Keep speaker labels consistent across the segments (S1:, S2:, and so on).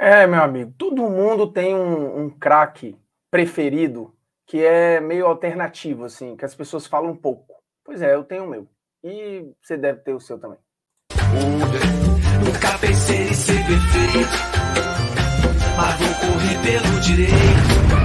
S1: Meu amigo, todo mundo tem um craque preferido que é meio alternativo, assim, que as pessoas falam um pouco. Pois é, eu tenho o meu. E você deve ter o seu também.
S2: Nunca pensei em ser perfeito, mas vou correr pelo direito.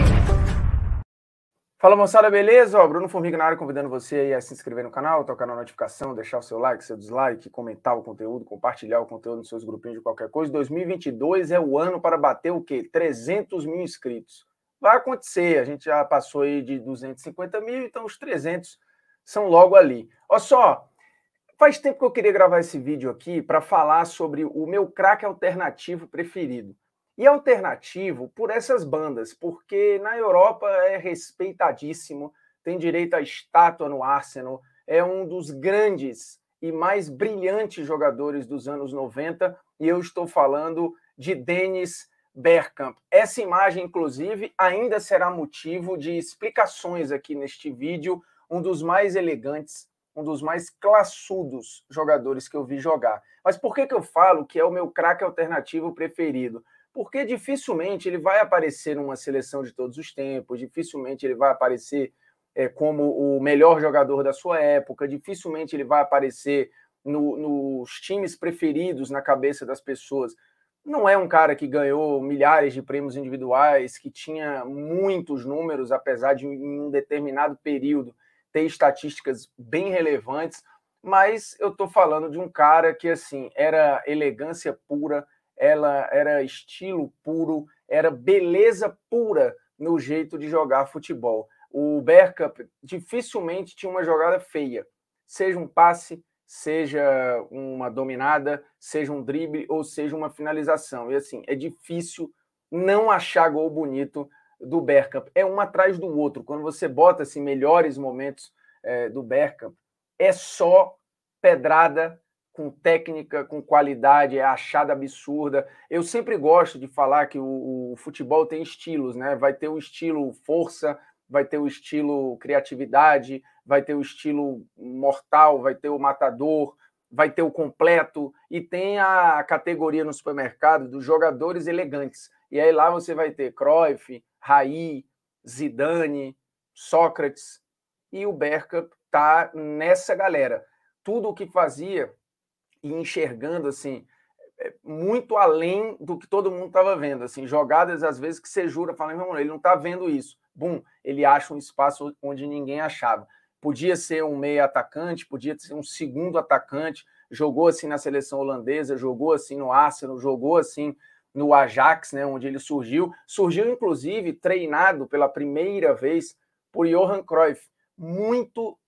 S1: Fala moçada, beleza? Bruno Formiga na área, convidando você aí a se inscrever no canal, tocar na notificação, deixar o seu like, seu dislike, comentar o conteúdo, compartilhar o conteúdo nos seus grupinhos de qualquer coisa. 2022 é o ano para bater o quê? 300 mil inscritos. Vai acontecer, a gente já passou aí de 250 mil, então os 300 são logo ali. Olha só, faz tempo que eu queria gravar esse vídeo aqui para falar sobre o meu craque alternativo preferido. E alternativo por essas bandas, porque na Europa é respeitadíssimo, tem direito à estátua no Arsenal, é um dos grandes e mais brilhantes jogadores dos anos 90, e eu estou falando de Dennis Bergkamp. Essa imagem, inclusive, ainda será motivo de explicações aqui neste vídeo, um dos mais elegantes, um dos mais classudos jogadores que eu vi jogar. Mas por que eu falo que é o meu craque alternativo preferido? Porque dificilmente ele vai aparecer numa seleção de todos os tempos, dificilmente ele vai aparecer como o melhor jogador da sua época, dificilmente ele vai aparecer nos times preferidos na cabeça das pessoas. Não é um cara que ganhou milhares de prêmios individuais, que tinha muitos números, apesar de em um determinado período ter estatísticas bem relevantes, mas eu estou falando de um cara que assim era elegância pura, ela era estilo puro, era beleza pura no jeito de jogar futebol. O Bergkamp dificilmente tinha uma jogada feia, seja um passe, seja uma dominada, seja um drible ou seja uma finalização. E assim, é difícil não achar gol bonito do Bergkamp. É um atrás do outro. Quando você bota assim, melhores momentos do Bergkamp, é só pedrada com técnica, com qualidade, é achada absurda. Eu sempre gosto de falar que o futebol tem estilos, né? Vai ter o estilo força, vai ter o estilo criatividade, vai ter o estilo mortal, vai ter o matador, vai ter o completo, e tem a categoria no supermercado dos jogadores elegantes. E aí lá você vai ter Cruyff, Raí, Zidane, Sócrates, e o Bergkamp tá nessa galera. Tudo o que fazia e enxergando assim muito além do que todo mundo estava vendo, assim, jogadas às vezes que você jura, fala, irmão, ele não está vendo isso. Bum, ele acha um espaço onde ninguém achava. Podia ser um meio atacante, podia ser um segundo atacante, jogou assim na seleção holandesa, jogou assim no Arsenal, jogou assim no Ajax, né, onde ele surgiu. Surgiu, inclusive, treinado pela primeira vez por Johan Cruyff. Muito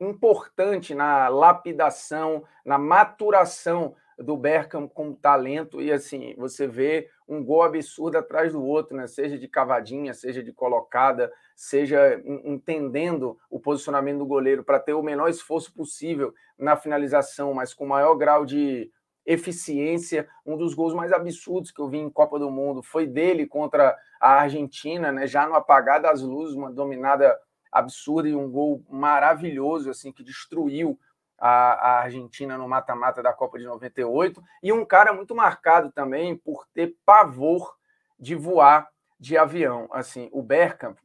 S1: importante na lapidação, na maturação do Bergkamp como talento, e assim, você vê um gol absurdo atrás do outro, né? Seja de cavadinha, seja de colocada, seja entendendo o posicionamento do goleiro para ter o menor esforço possível na finalização, mas com o maior grau de eficiência. Um dos gols mais absurdos que eu vi em Copa do Mundo foi dele contra a Argentina, né? Já no apagar das luzes, uma dominada absurda e um gol maravilhoso, assim, que destruiu a Argentina no mata-mata da Copa de 98, e um cara muito marcado também por ter pavor de voar de avião. Assim, o Bergkamp,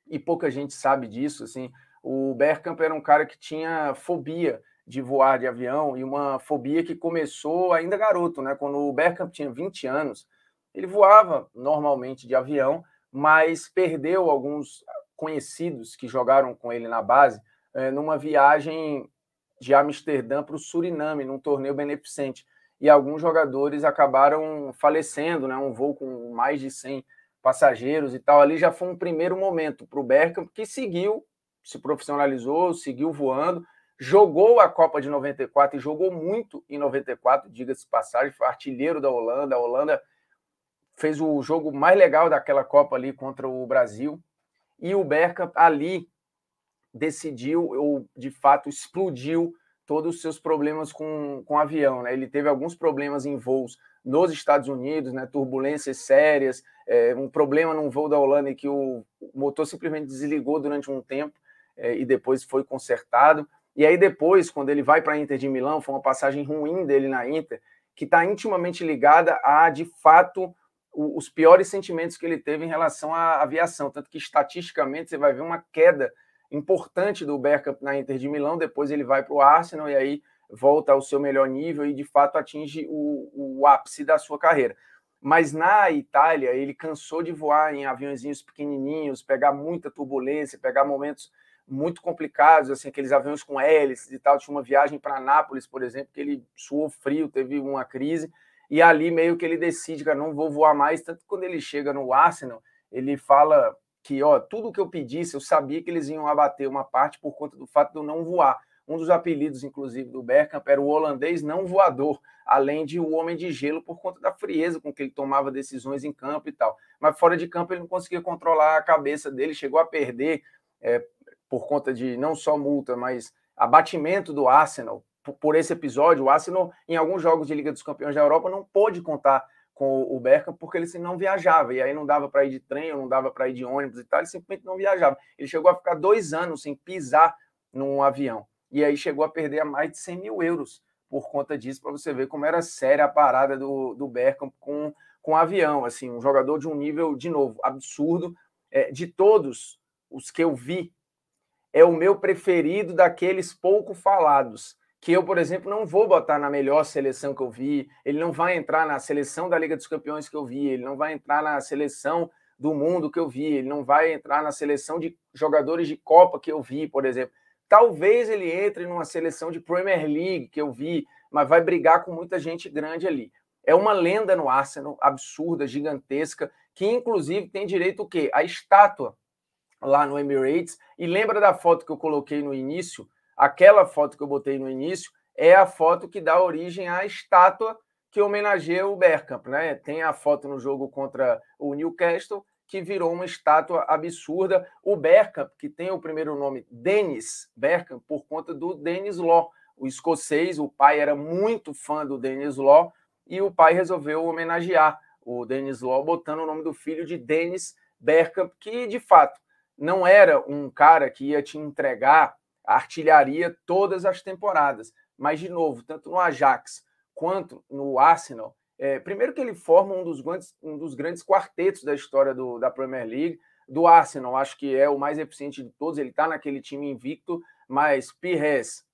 S1: e pouca gente sabe disso, assim, o Bergkamp era um cara que tinha fobia de voar de avião, e uma fobia que começou ainda garoto, né? Quando o Bergkamp tinha 20 anos, ele voava normalmente de avião, mas perdeu alguns conhecidos que jogaram com ele na base numa viagem de Amsterdã para o Suriname, num torneio beneficente. E alguns jogadores acabaram falecendo, né? Um voo com mais de 100 passageiros e tal. Ali já foi um primeiro momento para o Bergkamp, que seguiu, se profissionalizou, seguiu voando, jogou a Copa de 94 e jogou muito em 94, diga-se passagem, foi artilheiro da Holanda. A Holanda fez o jogo mais legal daquela Copa ali contra o Brasil. E o Bergkamp ali decidiu, ou de fato explodiu todos os seus problemas com o avião, né? Ele teve alguns problemas em voos nos Estados Unidos, né? Turbulências sérias, um problema num voo da Holanda em que o motor simplesmente desligou durante um tempo e depois foi consertado. E aí depois, quando ele vai para a Inter de Milão, foi uma passagem ruim dele na Inter, que está intimamente ligada a, de fato, os piores sentimentos que ele teve em relação à aviação, tanto que estatisticamente você vai ver uma queda importante do Bergkamp na Inter de Milão, depois ele vai para o Arsenal e aí volta ao seu melhor nível e de fato atinge o ápice da sua carreira. Mas na Itália ele cansou de voar em aviãozinhos pequenininhos, pegar muita turbulência, pegar momentos muito complicados, assim, aqueles aviões com hélices e tal. Tinha uma viagem para Nápoles, por exemplo, que ele suou frio, teve uma crise, e ali meio que ele decide, cara, não vou voar mais. Tanto que quando ele chega no Arsenal, ele fala que, ó, tudo que eu pedisse, eu sabia que eles iam abater uma parte por conta do fato de eu não voar. Um dos apelidos, inclusive, do Bergkamp era o holandês não voador, além de o homem de gelo, por conta da frieza com que ele tomava decisões em campo e tal. Mas fora de campo ele não conseguia controlar a cabeça dele, chegou a perder, por conta de não só multa, mas abatimento do Arsenal por esse episódio. O Arsenal, em alguns jogos de Liga dos Campeões da Europa, não pôde contar com o Bergkamp porque ele não viajava, e aí não dava para ir de trem, ou não dava para ir de ônibus e tal, ele simplesmente não viajava. Ele chegou a ficar 2 anos sem pisar num avião, e aí chegou a perder a mais de 100 mil euros por conta disso, para você ver como era séria a parada do Bergkamp com o avião. Assim, um jogador de um nível, de novo, absurdo. De todos os que eu vi, é o meu preferido daqueles pouco falados, que eu, por exemplo, não vou botar na melhor seleção que eu vi, ele não vai entrar na seleção da Liga dos Campeões que eu vi, ele não vai entrar na seleção do mundo que eu vi, ele não vai entrar na seleção de jogadores de Copa que eu vi, por exemplo. Talvez ele entre numa seleção de Premier League que eu vi, mas vai brigar com muita gente grande ali. É uma lenda no Arsenal, absurda, gigantesca, que inclusive tem direito o quê? A estátua lá no Emirates. E lembra da foto que eu coloquei no início? Aquela foto que eu botei no início é a foto que dá origem à estátua que homenageia o Bergkamp, né? Tem a foto no jogo contra o Newcastle, que virou uma estátua absurda. O Bergkamp, que tem o primeiro nome Dennis Bergkamp, por conta do Denis Law, o escocês. O pai era muito fã do Denis Law e o pai resolveu homenagear o Denis Law, botando o nome do filho de Dennis Bergkamp, que, de fato, não era um cara que ia te entregar a artilharia todas as temporadas. Mas, de novo, tanto no Ajax quanto no Arsenal, primeiro que ele forma um dos grandes quartetos da história da Premier League. Do Arsenal, acho que é o mais eficiente de todos, ele está naquele time invicto, mas Pires,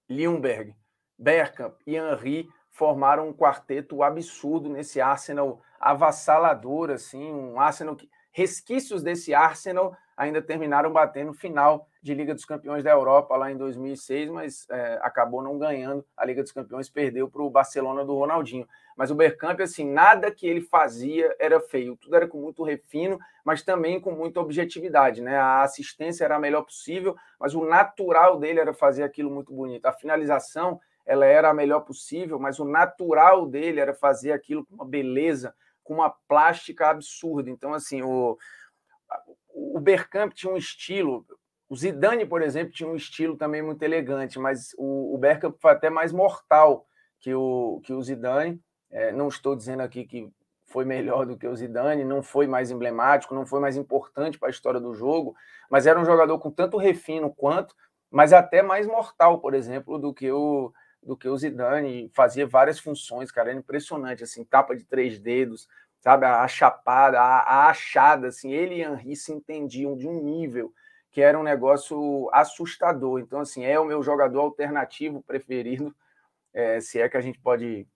S1: Ljungberg, Bergkamp e Henry formaram um quarteto absurdo nesse Arsenal avassalador, assim, um Arsenal que resquícios desse Arsenal ainda terminaram batendo final de Liga dos Campeões da Europa lá em 2006, mas acabou não ganhando a Liga dos Campeões, perdeu para o Barcelona do Ronaldinho. Mas o Bergkamp, assim, nada que ele fazia era feio, tudo era com muito refino, mas também com muita objetividade, né? A assistência era a melhor possível, mas o natural dele era fazer aquilo muito bonito. A finalização, ela era a melhor possível, mas o natural dele era fazer aquilo com uma beleza, com uma plástica absurda. Então, assim, o Bergkamp tinha um estilo, o Zidane, por exemplo, tinha um estilo também muito elegante, mas o Bergkamp foi até mais mortal que o Zidane. Não estou dizendo aqui que foi melhor do que o Zidane, não foi mais emblemático, não foi mais importante para a história do jogo, mas era um jogador com tanto refino quanto, mas até mais mortal, por exemplo, do que o Zidane. Fazia várias funções, cara, era impressionante, assim, tapa de 3 dedos, sabe, a chapada, a achada, assim, ele e Henry se entendiam de um nível que era um negócio assustador. Então, assim, é o meu jogador alternativo preferido, se é que a gente pode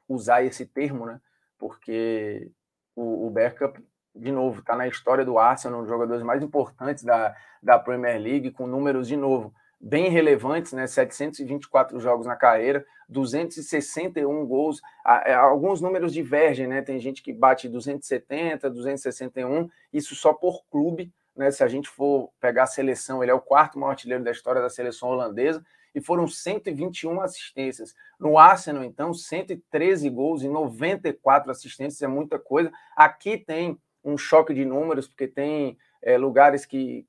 S1: usar esse termo, né? Porque o Bergkamp, de novo, está na história do Arsenal, um dos jogadores mais importantes da Premier League, com números, de novo, bem relevantes, né? 724 jogos na carreira, 261 gols. Alguns números divergem, né? Tem gente que bate 270, 261, isso só por clube, né? Se a gente for pegar a seleção, ele é o 4º maior artilheiro da história da seleção holandesa, e foram 121 assistências. No Arsenal, então, 113 gols e 94 assistências, é muita coisa. Aqui tem um choque de números, porque tem lugares que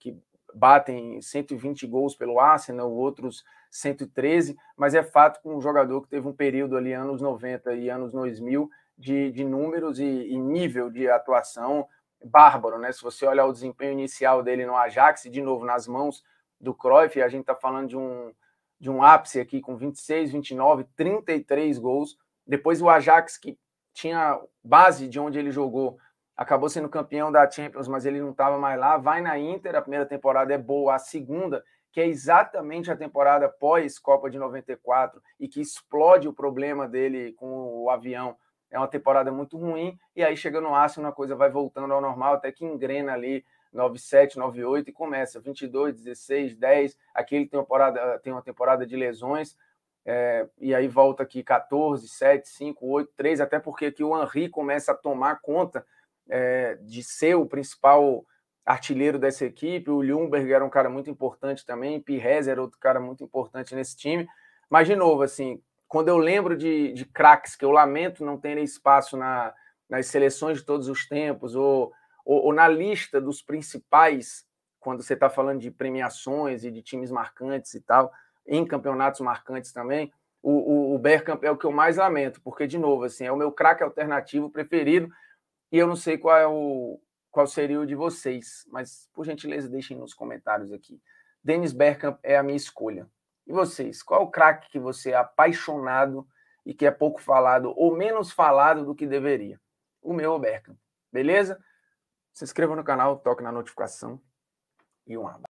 S1: batem 120 gols pelo Arsenal, outros 113, mas é fato que um jogador que teve um período ali, anos 90 e anos 2000, de números e nível de atuação bárbaro, né? Se você olhar o desempenho inicial dele no Ajax, de novo, nas mãos do Cruyff, a gente está falando de um ápice aqui com 26, 29, 33 gols. Depois o Ajax, que tinha base de onde ele jogou, acabou sendo campeão da Champions, mas ele não estava mais lá, vai na Inter, a primeira temporada é boa, a segunda, que é exatamente a temporada pós-Copa de 94 e que explode o problema dele com o avião, é uma temporada muito ruim, e aí chega no Arsenal, a coisa vai voltando ao normal, até que engrena ali 97, 98 e começa 22, 16, 10, aqui ele tem uma temporada de lesões, e aí volta aqui 14, 7, 5, 8, 3, até porque aqui o Henry começa a tomar conta de ser o principal artilheiro dessa equipe, o Ljungberg era um cara muito importante também, Pires era outro cara muito importante nesse time, mas de novo, assim, quando eu lembro de craques que eu lamento não terem espaço nas seleções de todos os tempos, ou na lista dos principais, quando você está falando de premiações e de times marcantes e tal, em campeonatos marcantes também, o Bergkamp é o que eu mais lamento, porque, de novo, assim, é o meu craque alternativo preferido, e eu não sei qual seria o de vocês, mas, por gentileza, deixem nos comentários aqui. Dennis Bergkamp é a minha escolha. E vocês? Qual o craque que você é apaixonado e que é pouco falado ou menos falado do que deveria? O meu é o Bergkamp. Beleza? Se inscreva no canal, toque na notificação e um abraço.